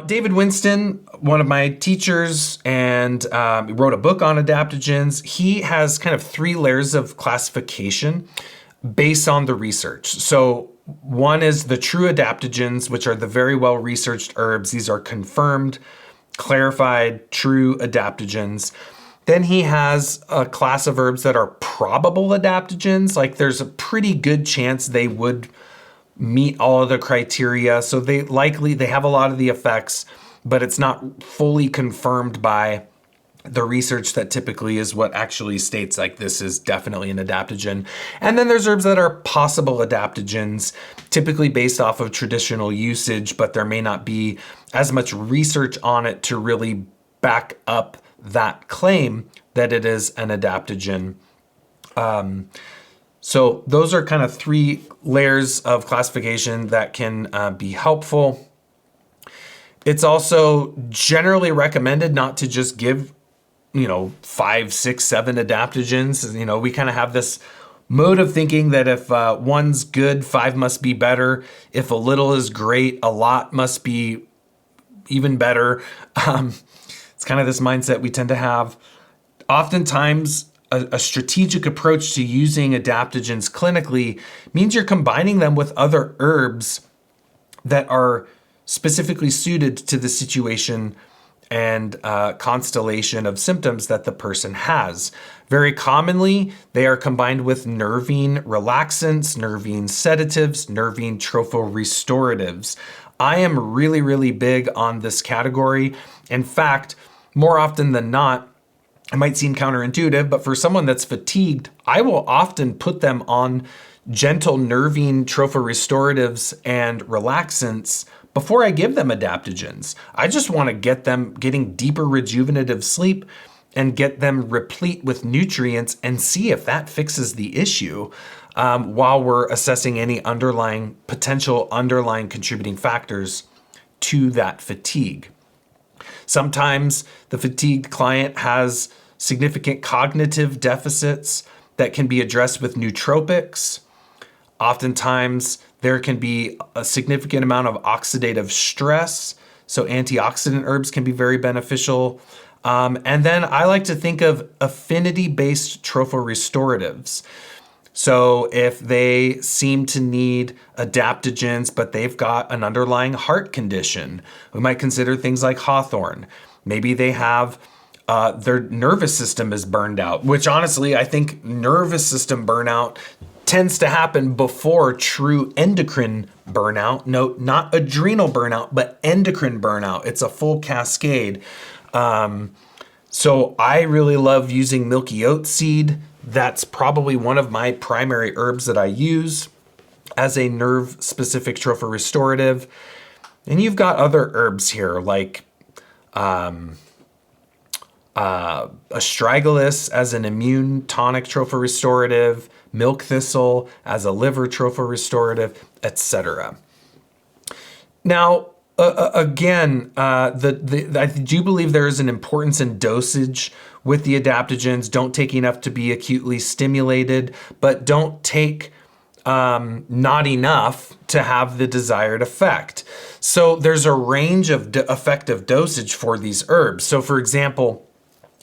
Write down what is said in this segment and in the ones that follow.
David Winston, one of my teachers, and wrote a book on adaptogens. He has kind of 3 layers of classification based on the research. So one is the true adaptogens, which are the very well researched herbs. These are confirmed, clarified, true adaptogens. Then he has a class of herbs that are probable adaptogens. Like there's a pretty good chance they would meet all of the criteria. So they have a lot of the effects, but it's not fully confirmed by the research that typically is what actually states like this is definitely an adaptogen. And then there's herbs that are possible adaptogens, typically based off of traditional usage, but there may not be as much research on it to really back up that claim that it is an adaptogen. So those are kind of 3 layers of classification that can be helpful. It's also generally recommended not to just give 5, 6, 7 adaptogens. We kind of have this mode of thinking that if one's good, 5 must be better. If a little is great, a lot must be even better. It's kind of this mindset we tend to have. Oftentimes, a strategic approach to using adaptogens clinically means you're combining them with other herbs that are specifically suited to the situation and constellation of symptoms that the person has. Very commonly, they are combined with nervine relaxants, nervine sedatives, nervine trophorestoratives. I am really, really big on this category. In fact, more often than not, it might seem counterintuitive, but for someone that's fatigued, I will often put them on gentle nervine trophorestoratives and relaxants before I give them adaptogens. I just want to get them getting deeper rejuvenative sleep and get them replete with nutrients and see if that fixes the issue while we're assessing any potential underlying contributing factors to that fatigue. Sometimes the fatigued client has significant cognitive deficits that can be addressed with nootropics. Oftentimes, there can be a significant amount of oxidative stress, so antioxidant herbs can be very beneficial. And then I like to think of affinity-based trophorestoratives. So if they seem to need adaptogens, but they've got an underlying heart condition, we might consider things like hawthorn. Maybe they have their nervous system is burned out, which honestly, I think nervous system burnout tends to happen before true endocrine burnout. No, not adrenal burnout, but endocrine burnout. It's a full cascade. So I really love using milky oat seed. That's probably one of my primary herbs that I use as a nerve-specific trophorestorative. And you've got other herbs here like astragalus as an immune tonic trophorestorative, milk thistle as a liver trophorestorative, etc. Now, again, I do believe there is an importance in dosage with the adaptogens. Don't take enough to be acutely stimulated, but don't take not enough to have the desired effect. So there's a range of effective dosage for these herbs. So for example,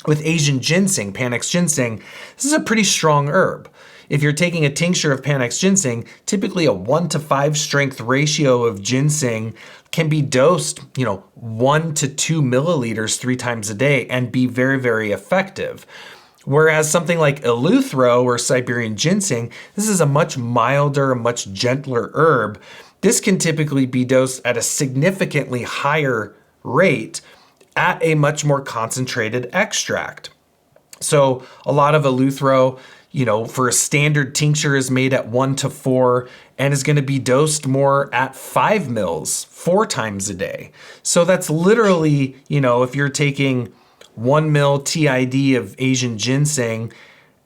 with Asian ginseng, Panax ginseng, this is a pretty strong herb. If you're taking a tincture of Panax ginseng, typically a 1-to-5 strength ratio of ginseng can be dosed, 1 to 2 milliliters 3 times a day and be very, very effective. Whereas something like eleuthero or Siberian ginseng, this is a much milder, much gentler herb. This can typically be dosed at a significantly higher rate at a much more concentrated extract. So a lot of eleuthero, for a standard tincture is made at 1 to 4 and is going to be dosed more at 5 mils 4 times a day. So that's literally, if you're taking 1 mil TID of Asian ginseng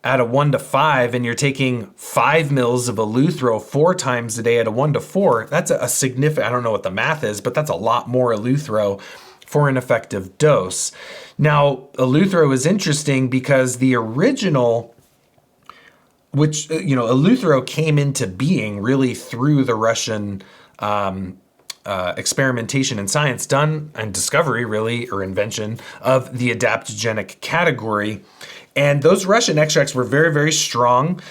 at a 1 to 5 and you're taking 5 mils of eleuthero 4 times a day at a 1 to 4, that's a significant, I don't know what the math is, but that's a lot more eleuthero for an effective dose. Now, eleuthero is interesting because the original, which, eleuthero came into being really through the Russian experimentation and science done, and discovery really, or invention of the adaptogenic category. And those Russian extracts were very, very strong.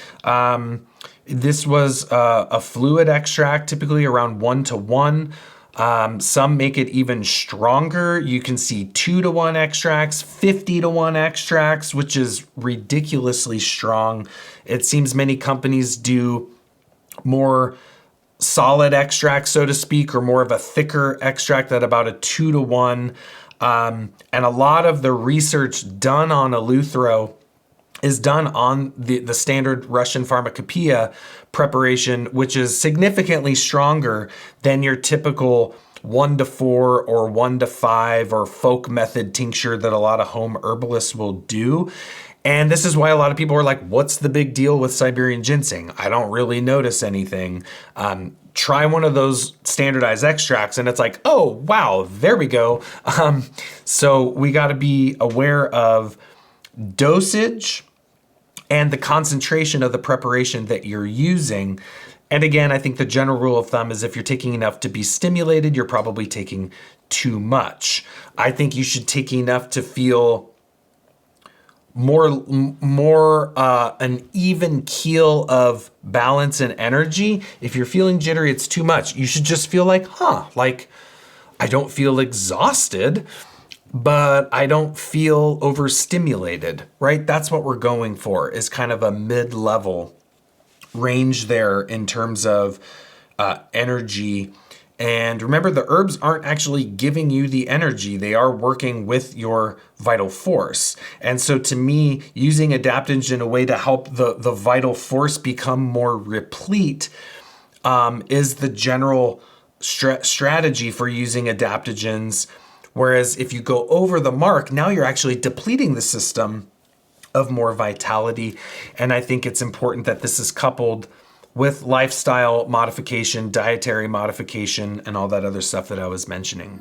This was a fluid extract, typically around 1:1. Some make it even stronger. You can see 2:1 extracts, 50:1 extracts, which is ridiculously strong. It seems many companies do more solid extract, so to speak, or more of a thicker extract at about a 2:1. And a lot of the research done on Eleuthero is done on the standard Russian pharmacopoeia preparation, which is significantly stronger than your typical 1:4 or 1:5 or folk method tincture that a lot of home herbalists will do. And this is why a lot of people are like, what's the big deal with Siberian ginseng? I don't really notice anything. Try one of those standardized extracts and it's like, oh, wow, there we go. So we got to be aware of dosage and the concentration of the preparation that you're using. And again, I think the general rule of thumb is if you're taking enough to be stimulated, you're probably taking too much. I think you should take enough to feel more an even keel of balance and energy. If you're feeling jittery, it's too much. You should just feel like, like I don't feel exhausted, but I don't feel overstimulated, right? That's what we're going for, is kind of a mid-level range there in terms of energy. And remember, the herbs aren't actually giving you the energy. They are working with your vital force. And so to me, using adaptogens in a way to help the vital force become more replete is the general strategy for using adaptogens. Whereas if you go over the mark, now you're actually depleting the system of more vitality. And I think it's important that this is coupled with lifestyle modification, dietary modification, and all that other stuff that I was mentioning.